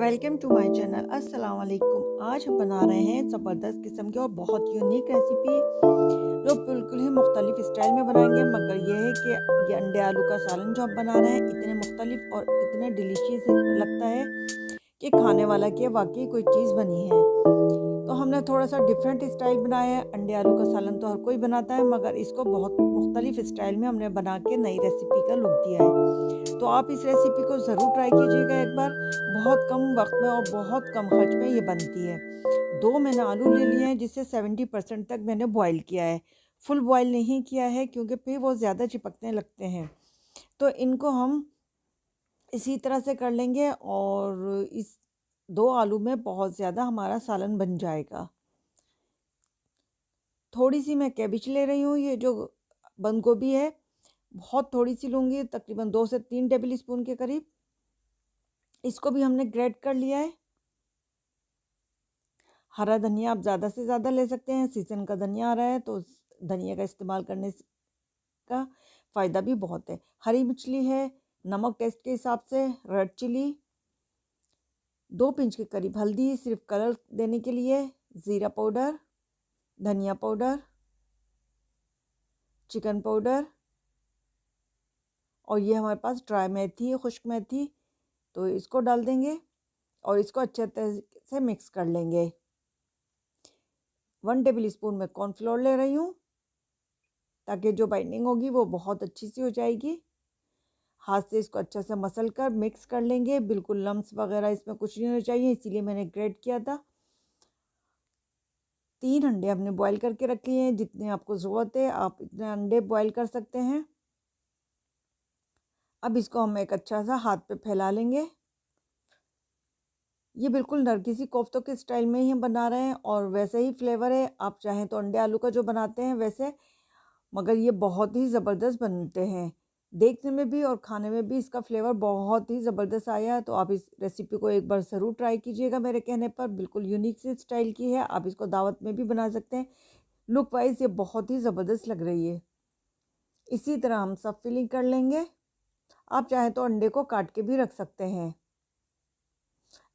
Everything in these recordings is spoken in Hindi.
Welcome to my channel. अस्सलाम वालेकुम। आज हम बना रहे हैं ज़बरदस्त किस्म की और बहुत यूनिक रेसिपी जो बिल्कुल ही मुख्तलिफ स्टाइल में बनाएंगे। मगर यह है कि ये अंडे आलू का सालन जो हम बना रहे हैं इतने मुख्तलिफ और इतने डिलीशियस लगता है कि खाने वाला की वाकई कोई चीज़ बनी है। तो हमने थोड़ा सा डिफरेंट स्टाइल बनाया है। अंडे आलू का सालन तो हर कोई बनाता है, मगर इसको बहुत मुख्तलिफ स्टाइल में हमने बना के नई रेसिपी का लुक दिया है। तो आप इस रेसिपी को ज़रूर ट्राई कीजिएगा एक बार। बहुत कम वक्त में और बहुत कम खर्च में ये बनती है। दो मैंने आलू ले लिए हैं जिसे 70% तक मैंने बॉईल किया है। फुल बॉईल नहीं किया है क्योंकि फिर वो ज़्यादा चिपकने लगते हैं। तो इनको हम इसी तरह से कर लेंगे और इस दो आलू में बहुत ज़्यादा हमारा सालन बन जाएगा। थोड़ी सी मैं कैबिज ले रही हूँ। ये जो बंद गोभी है बहुत थोड़ी सी लूँगी, तकरीबन 2 से 3 टेबल स्पून के करीब। इसको भी हमने ग्रेट कर लिया है। हरा धनिया आप ज़्यादा से ज़्यादा ले सकते हैं। सीज़न का धनिया आ रहा है तो धनिया का इस्तेमाल करने का फ़ायदा भी बहुत है। हरी मिर्ची है, नमक टेस्ट के हिसाब से, रेड चिली, 2 पिंच के करीब हल्दी सिर्फ कलर देने के लिए, ज़ीरा पाउडर, धनिया पाउडर, चिकन पाउडर, और ये हमारे पास ड्राई मेथी है, खुश्क मेथी, तो इसको डाल देंगे और इसको अच्छे तरह से मिक्स कर लेंगे। 1 टेबल स्पून में कॉर्नफ्लोर ले रही हूँ ताकि जो बाइंडिंग होगी वो बहुत अच्छी सी हो जाएगी। हाथ से इसको अच्छे से मसल कर मिक्स कर लेंगे। बिल्कुल लम्स वगैरह इसमें कुछ नहीं होना चाहिए, इसीलिए मैंने ग्रेट किया था। 3 अंडे हमने बॉईल करके रखे हैं। जितने आपको ज़रूरत है आप इतने अंडे बॉईल कर सकते हैं। अब इसको हम एक अच्छा सा हाथ पे फैला लेंगे। ये बिल्कुल नरगिसी कोफ्तों के स्टाइल में ही हम बना रहे हैं और वैसे ही फ्लेवर है। आप चाहें तो अंडे आलू का जो बनाते हैं वैसे, मगर ये बहुत ही ज़बरदस्त बनते हैं। देखने में भी और खाने में भी इसका फ्लेवर बहुत ही ज़बरदस्त आया है। तो आप इस रेसिपी को एक बार ज़रूर ट्राई कीजिएगा मेरे कहने पर। बिल्कुल यूनिक से स्टाइल की है, आप इसको दावत में भी बना सकते हैं। लुक वाइज ये बहुत ही ज़बरदस्त लग रही है। इसी तरह हम सब फिलिंग कर लेंगे। आप चाहें तो अंडे को काट के भी रख सकते हैं।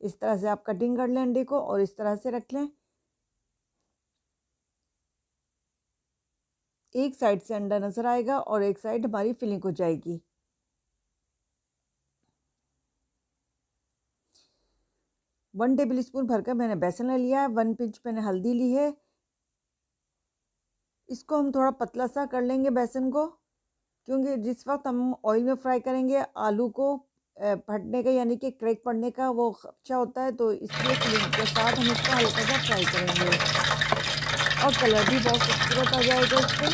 इस तरह से आप कटिंग कर लें अंडे को और इस तरह से रख लें। एक साइड से अंडा नज़र आएगा और एक साइड हमारी फिलिंग हो जाएगी। वन टेबल स्पून भरकर मैंने बेसन ले लिया है। 1 पिंच मैंने हल्दी ली है। इसको हम थोड़ा पतला सा कर लेंगे बेसन को, क्योंकि जिस वक्त हम ऑयल में फ्राई करेंगे आलू को फटने का यानी कि क्रैक पड़ने का वो खदशा होता है। तो इसलिए फिलिंग के साथ हम इसको हल्का सा फ्राई करेंगे और कलर भी बहुत खूबसूरत आ जाएगा इससे।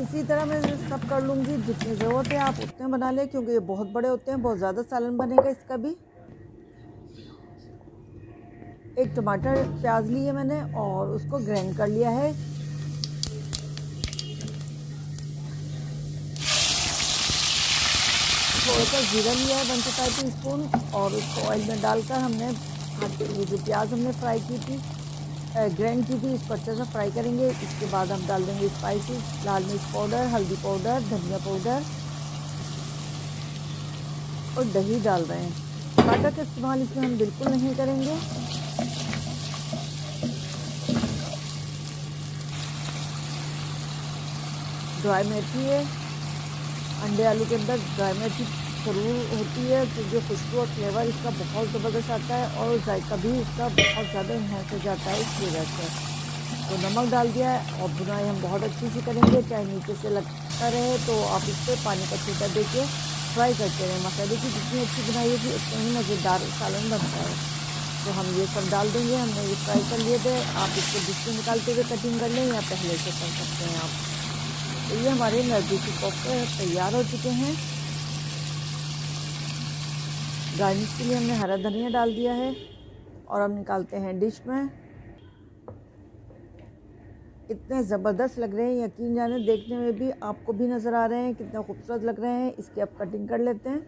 इसी तरह मैं सब कर लूँगी। जितनी ज़रूरत है आप उतने बना लें, क्योंकि ये बहुत बड़े होते हैं, बहुत ज़्यादा सालन बनेगा इसका भी। एक टमाटर प्याज लिए मैंने और उसको ग्राइंड कर लिया है। थोड़ा सा जीरा लिया है 1 से 5 टीस्पून और उसको ऑयल में डालकर हमने ये जो प्याज हमने फ्राई की थी, ग्राइंड की थी, इसको अच्छे से फ्राई करेंगे। इसके बाद हम डाल देंगे स्पाइसेस, लाल मिर्च पाउडर, हल्दी पाउडर, धनिया पाउडर और दही डाल रहे हैं। टमाटर का इस्तेमाल इसमें हम बिल्कुल नहीं करेंगे। ड्राई मेथी है, अंडे आलू के अंदर ड्राई मेथी ज़रूर होती है क्योंकि खुशबू और फ्लेवर इसका बहुत ज़बरदस्त आता है और जायका भी इसका बहुत ज़्यादा इन्हेंस हो जाता है इसकी वजह से। तो नमक डाल दिया है और भुनाई हम बहुत अच्छी सी करेंगे, चाहे नीचे से लगता रहे तो आप इस पर पानी का छींटा दे के फ्राई करते रहें। मसाले की जितनी अच्छी बनाई होगी उतनी ही मज़ेदार सालन बनता है। तो हम ये सब डाल देंगे। हमने ये फ्राई कर लिए थे। आप इसको डिश में निकालते हुए कटिंग कर लें या पहले से कर सकते हैं आप। तो ये हमारे नरगिसी कोफ्ते तैयार हो चुके हैं। गार्निश के लिए हमने हरा धनिया डाल दिया है और हम निकालते हैं डिश में। इतने ज़बरदस्त लग रहे हैं, यकीन जाने देखने में भी आपको भी नज़र आ रहे हैं कितने खूबसूरत लग रहे हैं। इसकी अब कटिंग कर लेते हैं।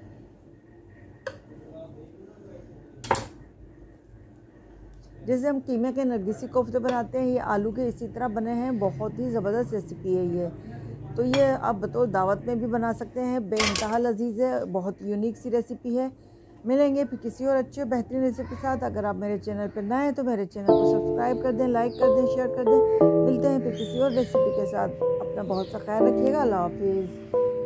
जैसे हम कीमे के नरगिसी कोफ्ते बनाते हैं, ये आलू के इसी तरह बने हैं। बहुत ही ज़बरदस्त रेसिपी है ये। तो ये आप बतौर दावत में भी बना सकते हैं, बेइंतहा लजीज है, बहुत यूनिक सी रेसिपी है। मिलेंगे फिर किसी और अच्छे बेहतरीन रेसिपी के साथ। अगर आप मेरे चैनल पर नए हैं तो मेरे चैनल को सब्सक्राइब कर दें, लाइक कर दें, शेयर कर दें। मिलते हैं फिर किसी और रेसिपी के साथ। अपना बहुत सा ख्याल रखिएगा। अल्लाह हाफिज़।